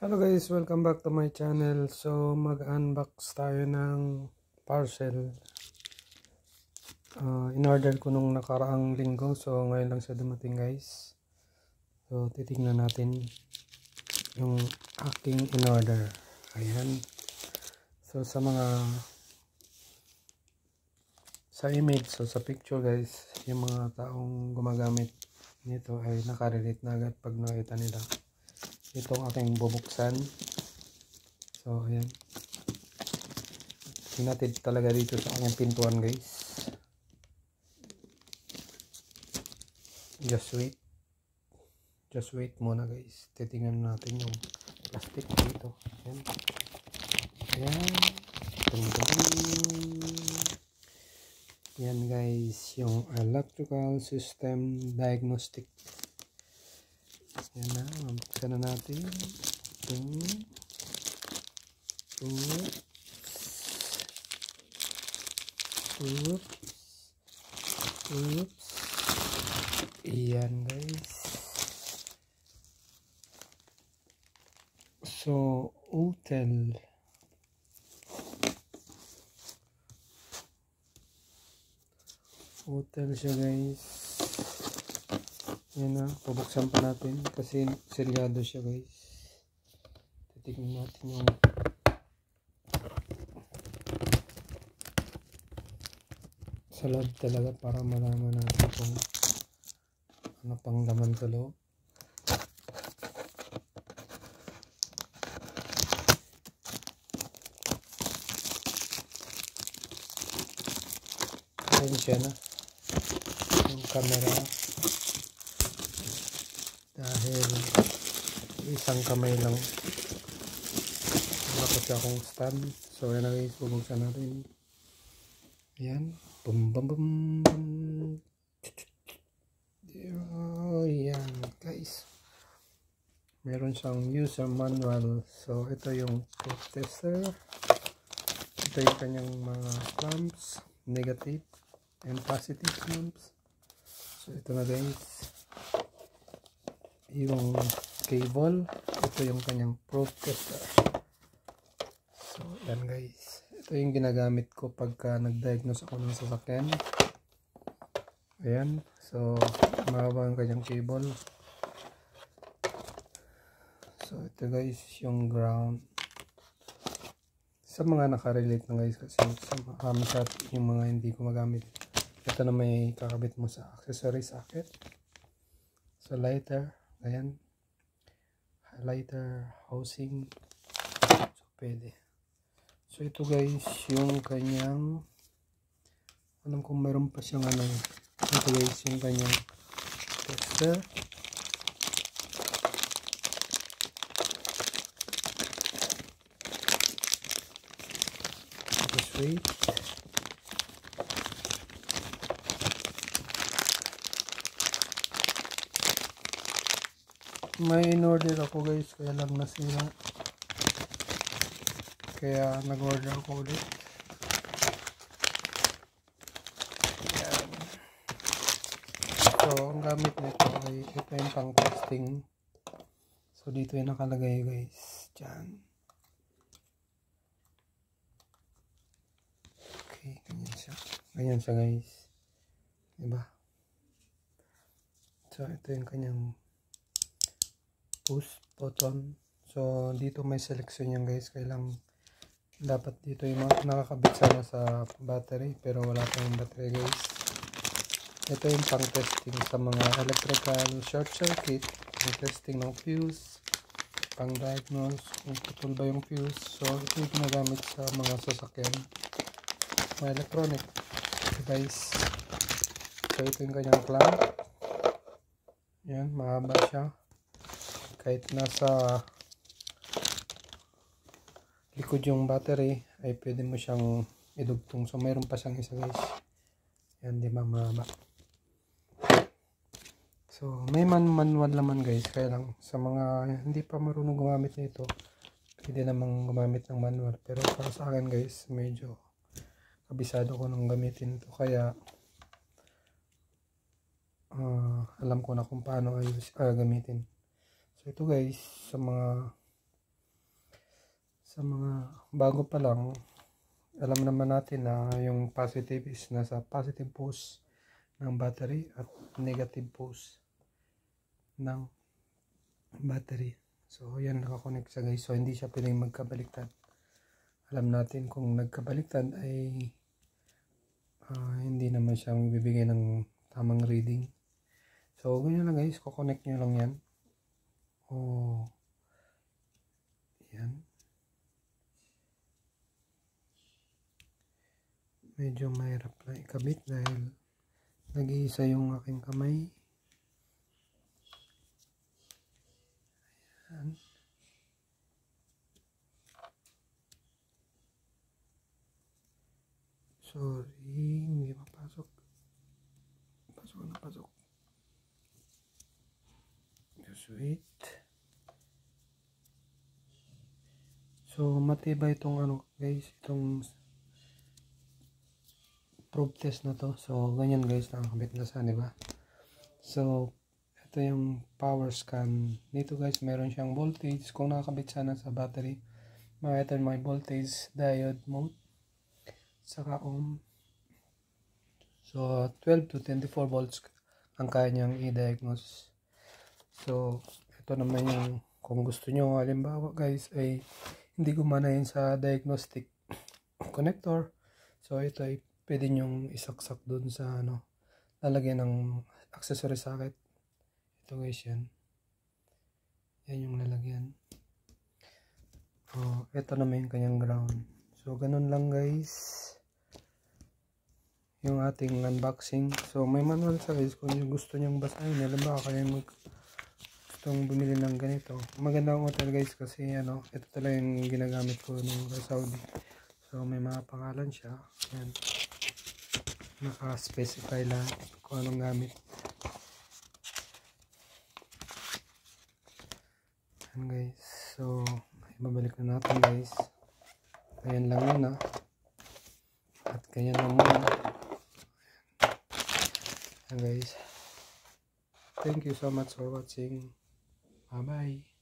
Hello guys, welcome back to my channel. So mag-unbox tayo ng parcel. In-order ko nung nakaraang linggo. So ngayon lang siya dumating guys. So titignan natin yung aking in-order. Ayan. So sa image, so sa picture guys, yung mga taong gumagamit nito ay nakarelate na agad pag nakita nila. Itong aking bubuksan. So ayan, hinatid talaga dito sa aking pintuan guys. Just wait muna guys, titingnan natin yung plastic dito. Ayan, ayan. Yan guys, yung electrical system diagnostic. Yan na, mabuksan na natin. Oops. Iyan guys. So, Utel siya guys. Yan na, pabuksan pa natin kasi seryado siya guys. Titignan natin yung sa loob talaga para malaman natin kung ano pang laman sa loob. Ayan siya na yung camera dahil isang kamay lang wala ko siya akong stand. So yan na guys, bubuksan natin. Ayan, bum. Oh, yan guys, meron siyang user manual. So ito yung proof tester, ito yung kanyang mga clamps, negative and positive clamps. So ito na guys yung cable, ito yung kanyang proof tester. So yan guys, ito yung ginagamit ko pagka nag-diagnose ako ng sasakyan. Ayan, so mahaba ang kanyang cable. So ito guys yung ground. Sa mga nakarelate na guys, kasi sa yung mga hindi ko magamit, ito na may kakabit mo sa accessory socket. So lighter, ayan, lighter housing, so pwede. So ito guys yung kanyang, alam kong meron pa siyang ano, ito guys yung kanyang tester. Just wait. May in-order ako guys, kaya lang nasira. Kaya nag-order ako ulit. Ayan. So ang gamit nito ay ito yung pang testing. So dito yung nakalagay guys, dyan. Okay, ganyan siya guys, diba? So ito yung kanyang push button. So dito may selection yan guys, kailang dapat dito yung nakakabit sana sa battery, pero wala pa yung battery guys. Ito yung pang testing sa mga electrical short circuit, yung testing ng fuse, pang diagnose kung putol ba yung fuse. So ito yung ginagamit sa mga sasakyan, mga electronic device. So ito yung kanyang clamp. Yan, mahaba siya. Kahit nasa likod yung battery ay pwede mo siyang idugtong. So mayroon pa siyang isa guys. Yan, di ba, mahaba. So may manual naman guys, kaya lang sa mga hindi pa marunong gumamit nito, pwede namang gumamit ng manual. Pero para sa akin guys, medyo kabisado ko nang gamitin ito, kaya alam ko na kung paano gamitin. So ito guys, sa mga Sa mga bago pa lang, alam naman natin na yung positive is nasa positive post ng battery at negative post ng battery. So yan nakakonect siya guys, so hindi siya pwedeng magkabaliktad. Alam natin kung nagkabaliktad ay hindi naman siya magbibigay ng tamang reading. So ganyan lang guys, kukonect nyo lang yan. Yan. Medyo mahirap na ikabit dahil nag-iisa yung aking kamay. Ayan. Sorry, hindi mapasok. Pasok. Just wait. So, matibay itong guys, itong probe test na to. So, ganyan guys, nakakabit na sa, di ba? So, ito yung power scan. Dito guys, meron siyang voltage. Kung nakakabit sana sa battery, makita may voltage, diode mode, saka ohm. So, 12 to 24 volts ang kaya niyang i-diagnose. So, ito naman yung, kung gusto nyo, halimbawa guys, ay hindi gumana yun sa diagnostic connector. So, ito ay pwede nyong isaksak dun sa lalagyan ng accessory socket. Ito guys yan. Yan yung lalagyan. Ito naman yung kanyang ground. So, ganun lang guys yung ating unboxing. So, may manual sa guys kung gusto nyong basahin. Halimbawa kayo gustong bumili ng ganito. Magandang hotel guys kasi ito talaga yung ginagamit ko nung sa Saudi. So, may mga pangalan siya. Yan. Naka-specify lang kung anong gamit. Yan guys. So, ibabalik na natin guys. Ayan lang yun At ganyan lang muna. Ayan guys. Thank you so much for watching. Bye bye.